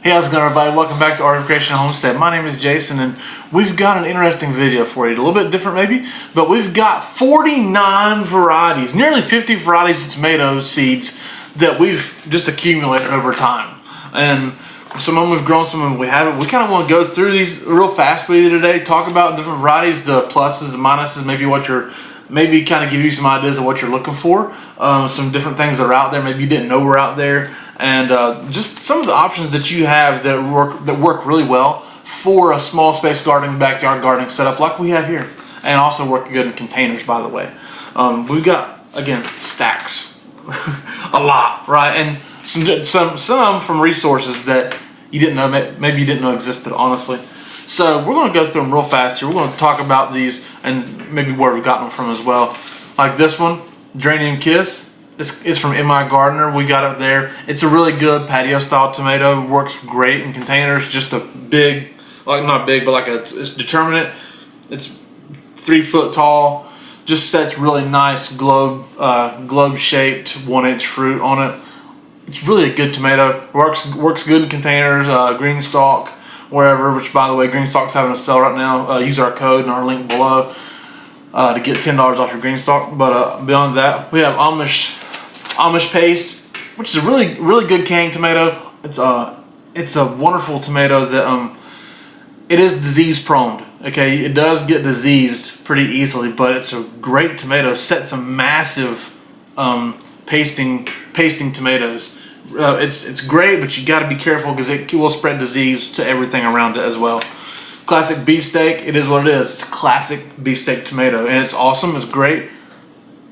Hey, how's it going, everybody? Welcome back to Art of Creation Homestead. My name is Jason, and we've got an interesting video for you. A little bit different, maybe, but we've got 49 varieties, nearly 50 varieties of tomato seeds that we've just accumulated over time. And some of them we've grown, some of them we haven't. We kind of want to go through these real fast with you today, talk about different varieties, the pluses, the minuses, maybe kind of give you some ideas of what you're looking for, some different things that are out there, maybe you didn't know were out there, and just some of the options that you have that work really well for a small space gardening, backyard gardening setup like we have here, and also work good in containers, by the way. We've got, again, stacks, a lot, right? And some from resources that you didn't know, maybe you didn't know existed, honestly. So we're going to go through them real fast here. We're going to talk about these and maybe where we've gotten them from as well. Like this one, Geranium Kiss. It's from MI Gardener. We got it there. It's a really good patio style tomato. Works great in containers. Just a big, like not big, but like it's determinate. It's 3 foot tall. Just sets really nice globe shaped 1-inch fruit on it. It's really a good tomato. Works good in containers. Green stalk, wherever. Which, by the way, Green Stalk's having a sale right now. Use our code in our link below to get $10 off your Green Stalk. But beyond that, we have Amish paste, which is a really good canned tomato. It's a wonderful tomato that it is disease prone. Okay, it does get diseased pretty easily, but it's a great tomato. Sets some massive pasting tomatoes. It's great, but you got to be careful because it will spread disease to everything around it as well. Classic beefsteak, it is what it is. It's a classic beefsteak tomato, and it's awesome. It's great.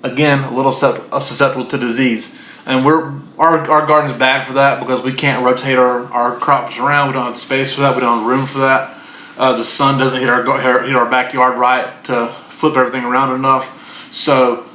Again, a little susceptible to disease, and our garden's bad for that because we can't rotate our crops around. We don't have space for that. We don't have room for that. The sun doesn't hit our backyard right to flip everything around enough. So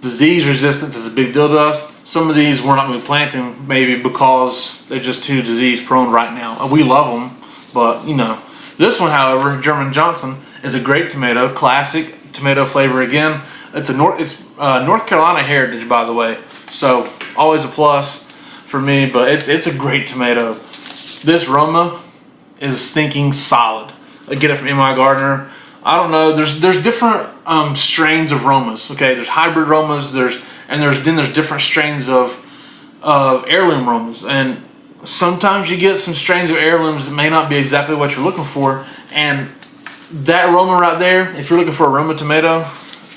disease resistance is a big deal to us. Some of these we're not going to be planting maybe because they're just too disease prone right now. We love them, but you know. This one, however, German Johnson, is a great tomato. Classic tomato flavor again. It's North Carolina heritage, by the way, so always a plus for me. But it's a great tomato. This Roma is stinking solid. I get it from MI Gardener. I don't know. There's different strains of Romas. Okay, there's hybrid Romas. There's different strains of heirloom Romas, and sometimes you get some strains of heirlooms that may not be exactly what you're looking for. And that Roma right there, if you're looking for a Roma tomato,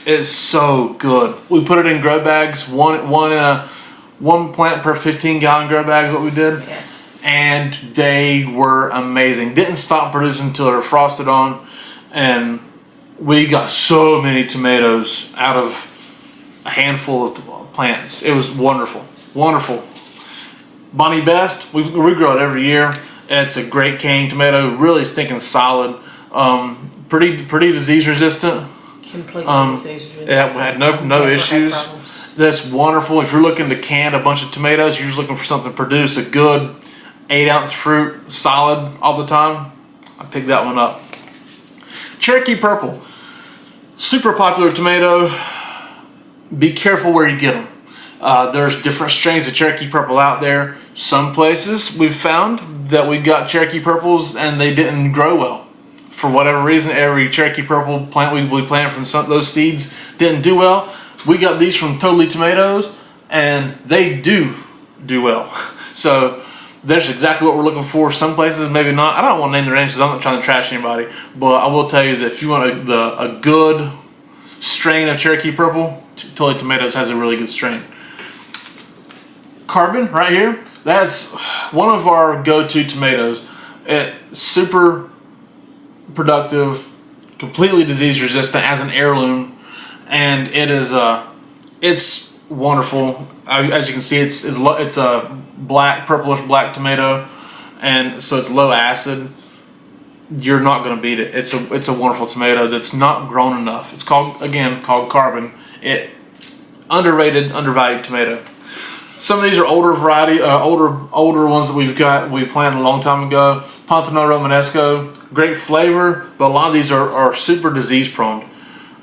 is so good. We put it in grow bags, one plant per 15-gallon grow bag is what we did. Yeah. And they were amazing. Didn't stop producing until they were frosted on, and we got so many tomatoes out of a handful of plants. It was wonderful, wonderful. Bonnie Best, we grow it every year. It's a great cane tomato, really stinking solid, pretty disease resistant. Completely disease resistant. Yeah, we had no issues. That's wonderful. If you're looking to can a bunch of tomatoes, you're just looking for something to produce a good 8-ounce fruit, solid all the time, I picked that one up. Cherokee Purple, super popular tomato. Be careful where you get them. There's different strains of Cherokee Purple out there. Some places we've found that we got Cherokee Purples and they didn't grow well. For whatever reason, every Cherokee Purple plant we planted from those seeds didn't do well. We got these from Totally Tomatoes and they do well. So there's exactly what we're looking for. Some places maybe not. I don't want to name their names because I'm not trying to trash anybody, but I will tell you that if you want a good strain of Cherokee Purple, Totally Tomatoes has a really good strain. Carbon right here, that's one of our go-to tomatoes. It's super productive, completely disease resistant as an heirloom, and it's wonderful. As you can see, it's a purplish black tomato, and so it's low acid. You're not going to beat it. It's a wonderful tomato that's not grown enough. It's called Carbon. Underrated, undervalued tomato. Some of these are older older ones that we planted a long time ago. Pontano Romanesco, great flavor, but a lot of these are super disease prone.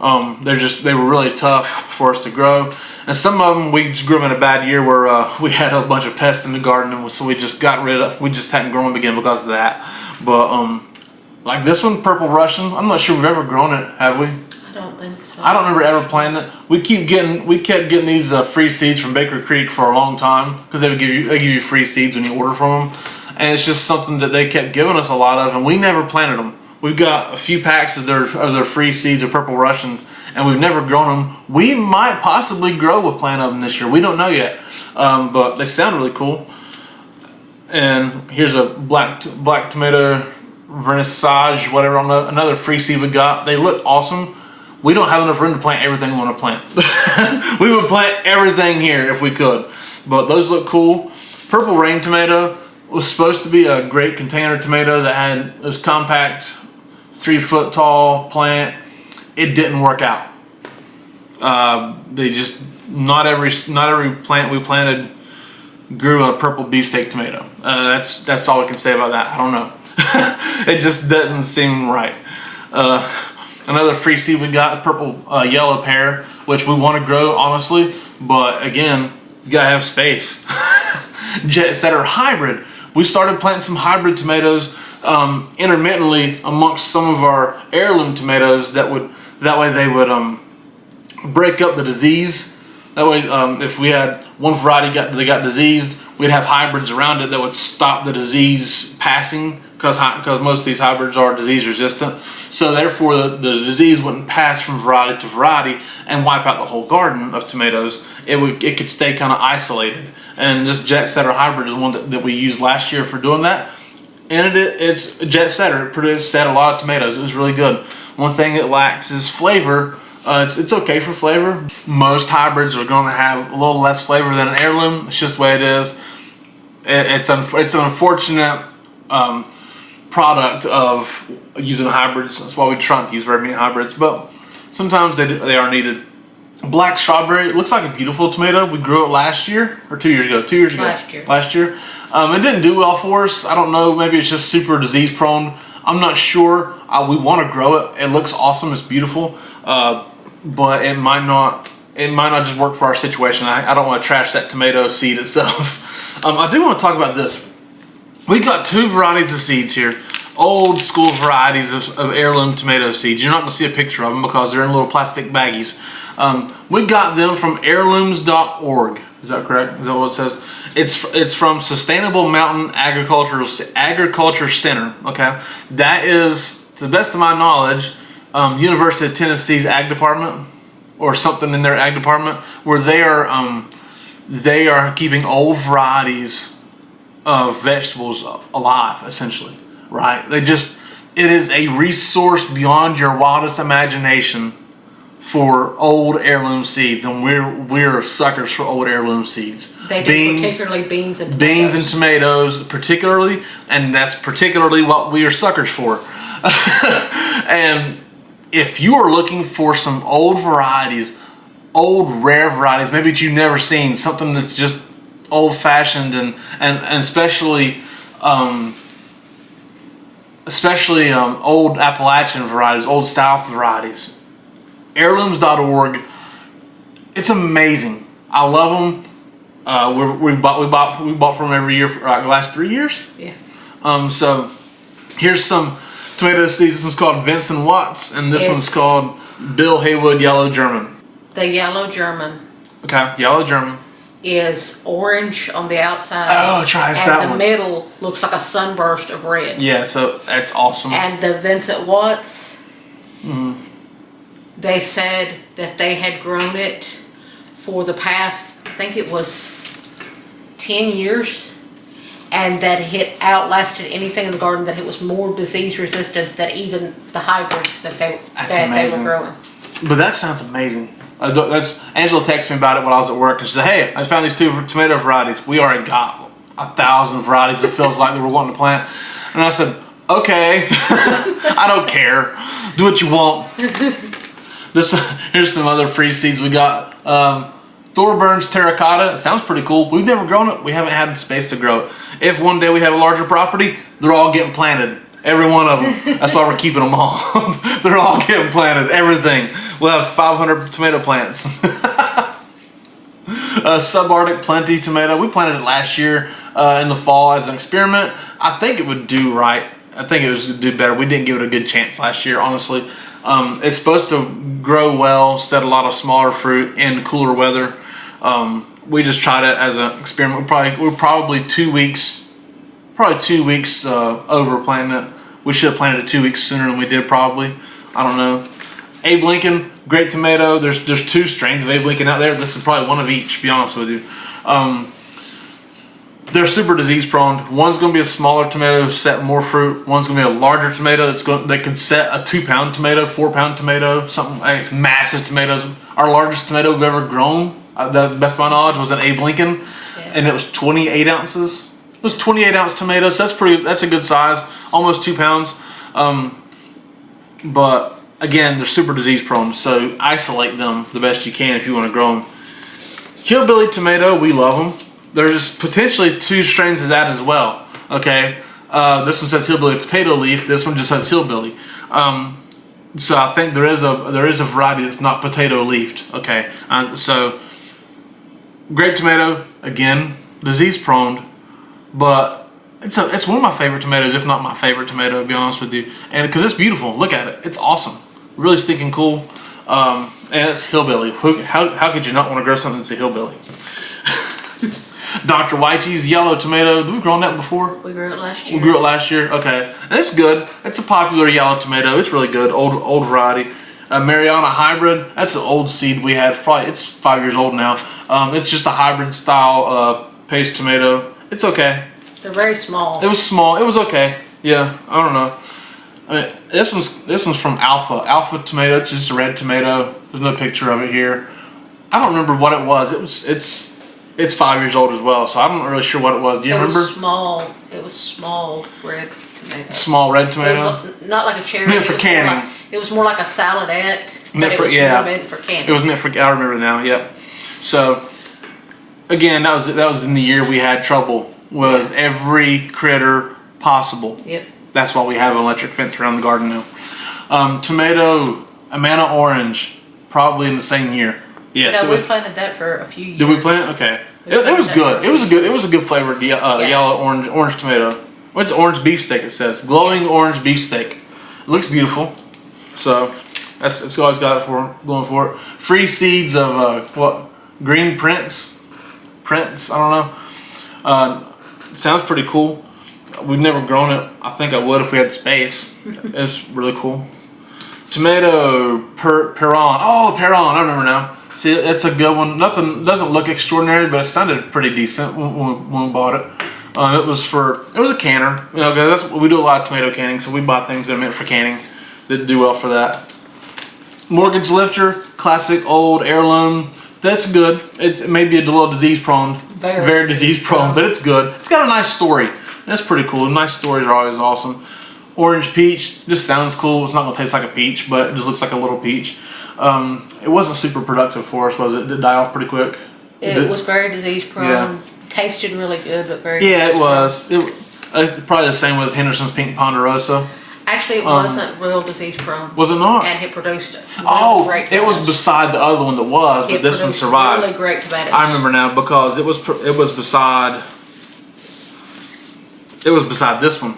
They were really tough for us to grow. And some of them we just grew them in a bad year where we had a bunch of pests in the garden, and so we just hadn't grown them again because of that. But like this one, Purple Russian, I'm not sure we've ever grown it, have we? I don't think so. I don't remember ever planting it. We kept getting these free seeds from Baker Creek for a long time because they give you free seeds when you order from them, and it's just something that they kept giving us a lot of, and we never planted them. We've got a few packs of their free seeds of Purple Russians, and we've never grown them. We might possibly grow a plant of them this year. We don't know yet, but they sound really cool. And here's a black tomato vernissage, whatever, on another free seed we got. They look awesome. We don't have enough room to plant everything we want to plant. We would plant everything here if we could, but those look cool. Purple Rain tomato was supposed to be a great container tomato that had those compact 3-foot tall plant. It didn't work out. Not every plant we planted grew a purple beefsteak tomato. That's all I can say about that. I don't know. It just doesn't seem right. Another free seed we got, a purple yellow pear, which we want to grow honestly, but again, you gotta have space. Jet Setter hybrid. We started planting some hybrid tomatoes intermittently amongst some of our heirloom tomatoes. That way they would break up the disease. That way, if we had one variety that got diseased, we'd have hybrids around it that would stop the disease passing, because most of these hybrids are disease resistant. So therefore, the disease wouldn't pass from variety to variety and wipe out the whole garden of tomatoes. It could stay kind of isolated. And this Jet Setter hybrid is one that we used last year for doing that. And it's a Jet Setter. It set a lot of tomatoes. It was really good. One thing it lacks is flavor. It's okay for flavor. Most hybrids are going to have a little less flavor than an heirloom. It's just the way it is. It's an unfortunate product of using hybrids. That's why we try to use red meat hybrids, but sometimes they are needed. Black strawberry, it looks like a beautiful tomato. We grew it last year or 2 years ago. 2 years ago. Last year. It didn't do well for us. I don't know. Maybe it's just super disease prone. I'm not sure. We want to grow it. It looks awesome. It's beautiful. But it might not just work for our situation. I don't want to trash that tomato seed itself. I do want to talk about this. We got 2 varieties of seeds here. Old school varieties of heirloom tomato seeds. You're not going to see a picture of them because they're in little plastic baggies. We got them from heirlooms.org. Is that correct? Is that what it says? It's from Sustainable Mountain Agriculture Center. Okay, that is, to the best of my knowledge, University of Tennessee's ag department, or something in their ag department, where they are keeping old varieties of vegetables alive, essentially, right? It is a resource beyond your wildest imagination for old heirloom seeds, and we're suckers for old heirloom seeds. They do, particularly beans and tomatoes. Beans and tomatoes, particularly, and that's particularly what we are suckers for. And if you are looking for some old varieties, old rare varieties, maybe that you've never seen, something that's just old-fashioned and especially old Appalachian varieties, old South varieties, heirlooms.org, it's amazing. I love them. We bought from them every year for the last 3 years. Yeah. So here's some tomato seeds. This one's called Vincent Watts, and this one's called Bill Haywood Yellow German. The yellow German. Okay, yellow German is orange on the outside. Oh, try that one. And the middle looks like a sunburst of red. Yeah, so that's awesome. And the Vincent Watts, they said that they had grown it for the past, I think it was 10 years, and that it outlasted anything in the garden, that it was more disease resistant than even the hybrids that they were growing. But that sounds amazing. Angela texted me about it when I was at work, and she said, "Hey, I found these 2 tomato varieties. We already got 1,000 varieties. It feels like we were wanting to plant." And I said, "Okay, I don't care. Do what you want." Here's some other free seeds we got. Thorburns terracotta. It sounds pretty cool. We've never grown it. We haven't had the space to grow it. If one day we have a larger property, they're all getting planted. Every one of them. That's why we're keeping them all. They're all getting planted. Everything. We'll have 500 tomato plants. Subarctic Plenty tomato. We planted it last year in the fall as an experiment. I think it would do right. I think it was going to do better. We didn't give it a good chance last year, honestly. It's supposed to grow well, set a lot of smaller fruit in cooler weather. We just tried it as an experiment. We're probably 2 weeks over planting it. We should have planted it 2 weeks sooner than we did, probably. I don't know. Abe Lincoln, great tomato. There's 2 strains of Abe Lincoln out there. This is probably one of each, to be honest with you. They're super disease prone. One's going to be a smaller tomato, set more fruit. One's going to be a larger tomato that can set a 2-pound tomato, 4-pound tomato, something like massive tomatoes. Our largest tomato we've ever grown, the best of my knowledge, was an Abe Lincoln, and it was 28 ounces. It was 28-ounce tomatoes. So that's a good size, almost 2 pounds. But again, they're super disease prone, so isolate them the best you can if you want to grow them. Hillbilly tomato, we love them. There's potentially 2 strains of that as well. Okay, this one says hillbilly potato leaf. This one just says hillbilly. So I think there is a variety that's not potato leafed. Okay, so great tomato, again, disease prone, but it's one of my favorite tomatoes, if not my favorite tomato, to be honest with you. And because it's beautiful, look at it, it's awesome, really stinking cool. And it's hillbilly. How could you not want to grow something that's a hillbilly? Dr. Wyche's yellow tomato. We've grown that before. We grew it last year. We grew it last year. Okay, and it's good. It's a popular yellow tomato. It's really good. Old variety. Mariana hybrid. That's an old seed we had. Probably it's 5 years old now. It's just a hybrid style paste tomato. It's okay. They're very small. It was small. It was okay. Yeah, I don't know. I mean, this one's from Alpha tomato. It's just a red tomato. There's no picture of it here. I don't remember what it was. It's 5 years old as well, so I'm not really sure what it was. Do you remember? It was small red tomato. Small red tomato. It was not like a cherry. Meant for canning. It was more like a saladette. Meant for canning. It was meant for. I remember now. Yep. So again, that was in the year we had trouble with every critter possible. Yep. That's why we have an electric fence around the garden now. Tomato, Amana orange, probably in the same year. Yes. No, we planted that for a few years. Did we plant it? Okay. It was good. It was a good flavored yellow orange tomato. What's orange beefsteak? It says glowing orange beefsteak. It looks beautiful. So that's always got it going for it. Free seeds of green prince. I don't know. Sounds pretty cool. We've never grown it. I think I would if we had space. It's really cool. Tomato Perron. Oh, Perron. I remember now. See, it's a good one. Nothing doesn't look extraordinary, but it sounded pretty decent when we bought it. It was a canner. You know, we do a lot of tomato canning, so we buy things that are meant for canning that do well for that. Mortgage lifter, classic old heirloom. That's good. It may be a little disease prone, very disease prone, but it's good. It's got a nice story. That's pretty cool. Nice stories are always awesome. Orange peach just sounds cool. It's not gonna taste like a peach, but it just looks like a little peach. It wasn't super productive for us, was it? Did it die off pretty quick? It was very disease prone. Yeah. Tasted really good, but very it was. Probably the same with Henderson's Pink Ponderosa. Actually, it wasn't real disease prone. Was it not? And it produced great it was beside the other one that was, but this one survived. Really great tomatoes. I remember now because it was beside this one.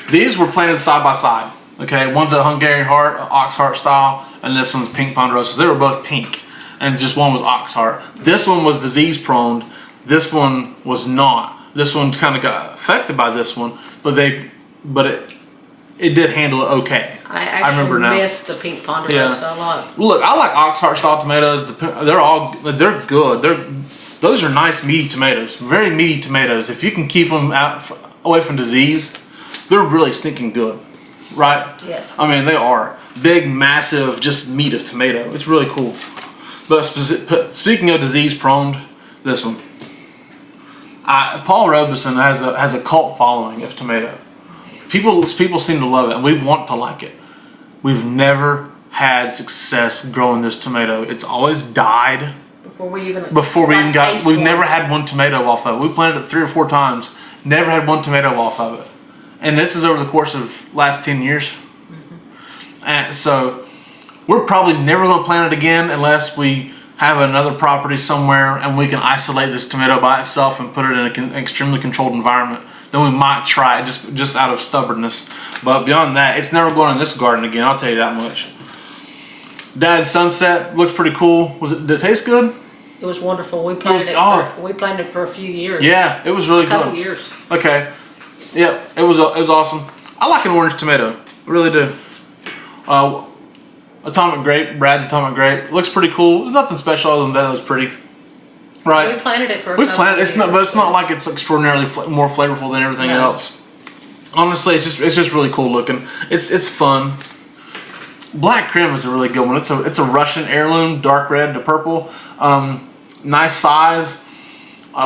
These were planted side by side. Okay, one's a Hungarian heart, ox heart style, and this one's pink ponderosa. They were both pink, and just one was ox heart. This one was disease prone. This one was not. This one kind of got affected by this one, but it did handle it okay. I remember now. Missed the pink ponderosa a lot. Look, I like ox heart style tomatoes. They're good. Those are nice meaty tomatoes, very meaty tomatoes. If you can keep them away from disease, they're really stinking good. Right? Yes. I mean, they are big, massive, just meat of tomato. It's really cool. But speaking of disease-prone, this one. Paul Robeson has a cult following of tomato. People seem to love it, and we want to like it. We've never had success growing this tomato. It's always died before we even got. We've never had one tomato off of it. We planted it 3 or 4 times. Never had one tomato off of it. and this is over the course of last 10 years. And so we're probably never going to plant it again unless we have another property somewhere and we can isolate this tomato by itself and put it in an extremely controlled environment. Then we might try it just out of stubbornness. But beyond that, it's never going in this garden again, I'll tell you that much. Dad's sunset looks pretty cool. Did it taste good? It was wonderful. We planted it for a few years. Yeah, it was really good. A couple years. Okay. Yeah, it was awesome. I like an orange tomato. I really do. Atomic grape, Brad's atomic grape. Looks pretty cool. There's nothing special other than that. It was pretty. Right. We planted it for a We've couple planted. years. It's not, but it's not like it's extraordinarily more flavorful than everything else. Honestly, it's just really cool looking. It's fun. Black Krim is a really good one. It's a Russian heirloom, dark red to purple. Nice size.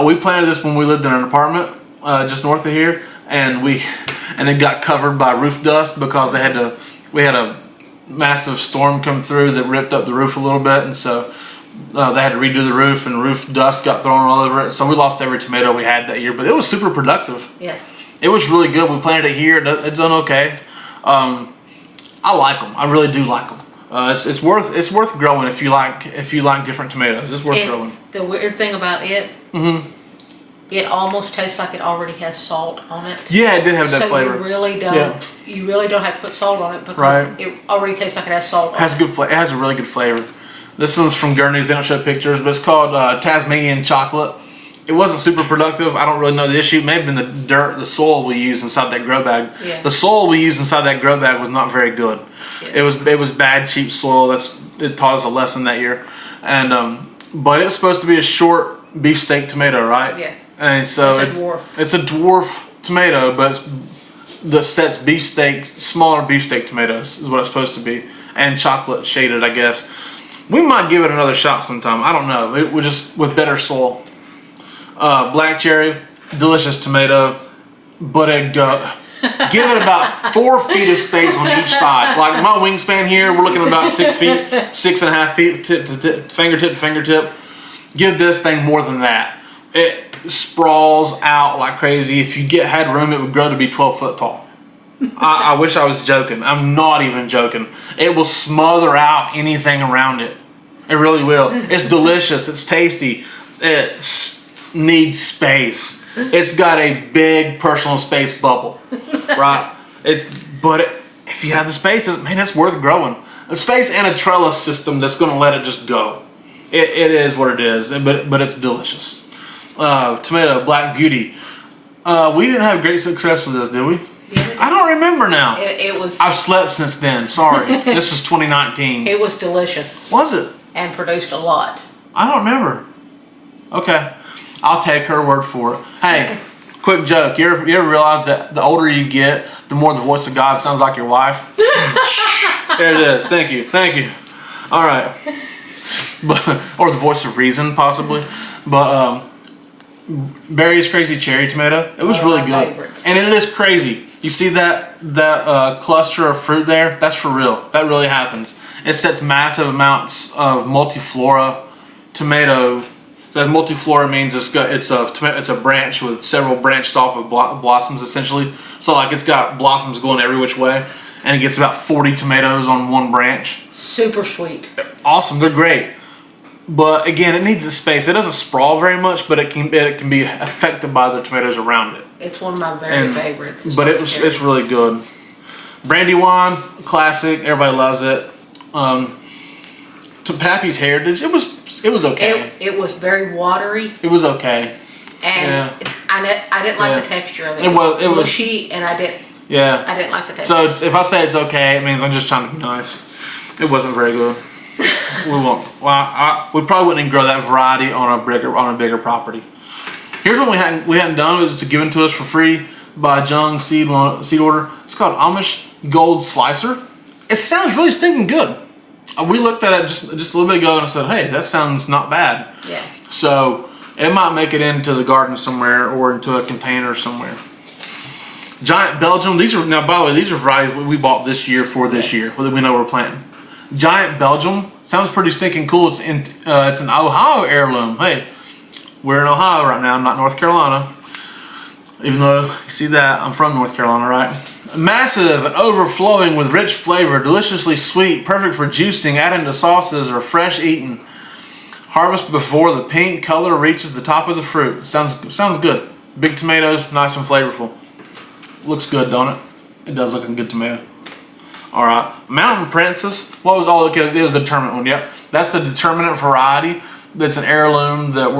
We planted this when we lived in an apartment just north of here, and it got covered by roof dust because we had a massive storm come through that ripped up the roof a little bit, and so they had to redo the roof, and roof dust got thrown all over it. So we lost every tomato we had that year, but it was super productive. Yes. It was really good. We planted it here. It's done okay. I like them. I really do like them. It's worth growing if you like different tomatoes. It's worth growing. The weird thing about it, it almost tastes like it already has salt on it. Yeah, it did have that flavor. So you really don't have to put salt on it because it already tastes like it has salt on it. It has a really good flavor. This one's from Gurney's. They don't show pictures, but it's called Tasmanian chocolate. It wasn't super productive. I don't really know the issue. Maybe in the dirt, the soil we used inside that grow bag. Yeah. The soil we used inside that grow bag was not very good. Yeah. It was bad, cheap soil. It taught us a lesson that year. And but it's supposed to be a short beefsteak tomato, right? Yeah. And so it's a dwarf tomato, but sets beefsteak, smaller beefsteak tomatoes is what it's supposed to be, and chocolate shaded, I guess. We might give it another shot sometime. I don't know. We're just with better soil. Black cherry, delicious tomato, but give it about 4 feet of space on each side. Like my wingspan here, we're looking at about 6 feet, 6.5 feet, tip to tip, fingertip to fingertip. Give this thing more than that. It sprawls out like crazy. If you had room, it would grow to be 12 foot tall. I wish I was joking. I'm not even joking. It will smother out anything around it. It really will. It's delicious. It's tasty. It needs space. It's got a big personal space bubble, right? If you have the space, man, it's worth growing. A space and a trellis system that's going to let it just go. It is what it is, but it's delicious. Tomato, Black Beauty. We didn't have great success with this, did we? Yeah. I don't remember now. It was. I've slept since then. Sorry. This was 2019. It was delicious. Was it? And produced a lot. I don't remember. Okay. I'll take her word for it. Hey, quick joke. You ever realize that the older you get, the more the voice of God sounds like your wife? There it is. Thank you. All right. Or the voice of reason, possibly. But Barry's Crazy Cherry Tomato. It was really good. Favorites. And it is crazy. You see that cluster of fruit there? That's for real. That really happens. It sets massive amounts of multiflora tomato. That multiflora means it's a branch with several branched off of blossoms essentially. So like it's got blossoms going every which way, and it gets about 40 tomatoes on one branch. Super sweet. Awesome, they're great. But again, it needs the space. It doesn't sprawl very much, but it can be affected by the tomatoes around it. It's one of my very favorites. But it's really good. Brandywine, classic. Everybody loves it. To Pappy's Heritage, it was okay. It was very watery. It was okay. And I didn't like the texture of it. It was mushy, and I didn't like the texture. So if I say it's okay, it means I'm just trying to be nice. It wasn't very good. We won't. Well, we probably wouldn't even grow that variety on a bigger property. Here's one we hadn't done. It was given to us for free by Jung Seed Order. It's called Amish Gold Slicer. It sounds really stinking good. We looked at it just a little bit ago and I said, hey, that sounds not bad. Yeah. So it might make it into the garden somewhere or into a container somewhere. Giant Belgium. Now, by the way, these are varieties we bought this year for this year. Whether we know we're planting. Giant Belgium sounds pretty stinking cool. It's an Ohio heirloom. Hey, we're in Ohio right now, not North Carolina. Even though, you see that, I'm from North Carolina, right? Massive and overflowing with rich flavor, deliciously sweet, perfect for juicing, adding to sauces, or fresh eating. Harvest before the pink color reaches the top of the fruit. Sounds good. Big tomatoes, nice and flavorful. Looks good, don't it? It does look like a good tomato. All right, Mountain Princess. What was all? Okay, it was the determinant one. Yep, that's the determinant variety. That's an heirloom that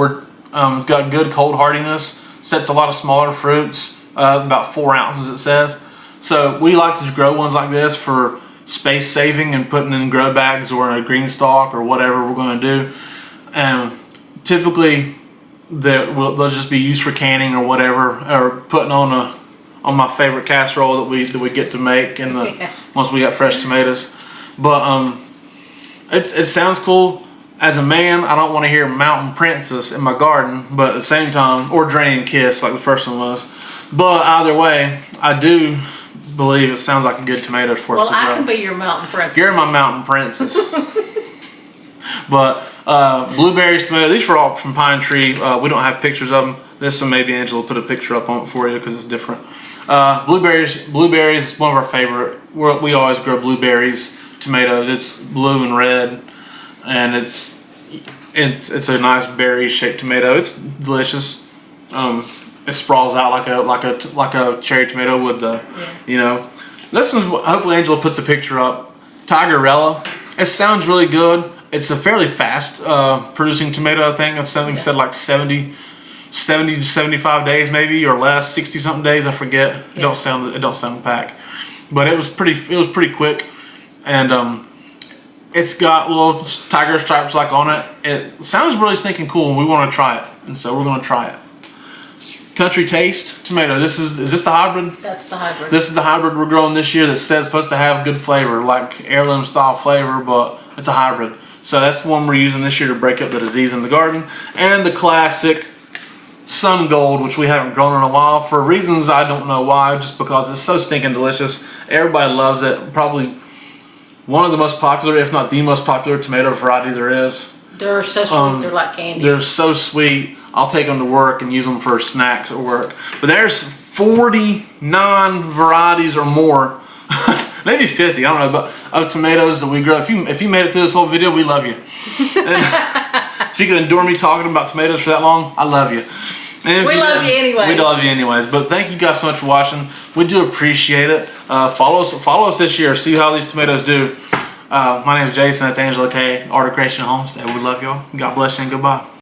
got good cold hardiness. Sets a lot of smaller fruits, about 4 ounces it says. So we like to grow ones like this for space saving and putting in grow bags or in a green stalk or whatever we're going to do. And typically they'll just be used for canning or whatever, or putting on my favorite casserole that we get to make once we got fresh tomatoes. But it sounds cool. As a man, I don't want to hear Mountain Princess in my garden, but at the same time, or Drain Kiss like the first one was. But either way, I do believe it sounds like a good tomato for us to grow. Well, I can be your Mountain Princess. You're my Mountain Princess. But blueberries, tomato, these were all from Pine Tree. We don't have pictures of them. This one, maybe Angela will put a picture up on it for you because it's different. Blueberries is one of our favorite. We always grow blueberries, tomatoes. It's blue and red. And it's a nice berry-shaped tomato. It's delicious. It sprawls out like a cherry tomato with the, This one's, hopefully Angela puts a picture up. Tigerella. It sounds really good. It's a fairly fast producing tomato. I think it's something said like 70 to 75 days maybe or less, 60 something days. I forget. Yeah. It don't sound pack, but it was pretty quick, and it's got little tiger stripes like on it. It sounds really stinking cool, and we want to try it, and so we're going to try it. Country Taste tomato. Is this the hybrid? That's the hybrid. This is the hybrid we're growing this year that says supposed to have good flavor, like heirloom style flavor, but it's a hybrid. So that's the one we're using this year to break up the disease in the garden. And the classic Sun Gold, which we haven't grown in a while for reasons I don't know why, just because it's so stinking delicious. Everybody loves it. Probably one of the most popular, if not the most popular tomato variety there is. They're so sweet, they're like candy. They're so sweet. I'll take them to work and use them for snacks at work. But there's 49 varieties or more, maybe 50, I don't know, but of tomatoes that we grow. If you made it through this whole video, we love you. If you can endure me talking about tomatoes for that long, I love you. And we love you anyways. We love you anyways. But thank you guys so much for watching. We do appreciate it. Follow us this year. See how these tomatoes do. My name is Jason. That's Angela K. Art of Creation Homestead. We love y'all. God bless you and goodbye.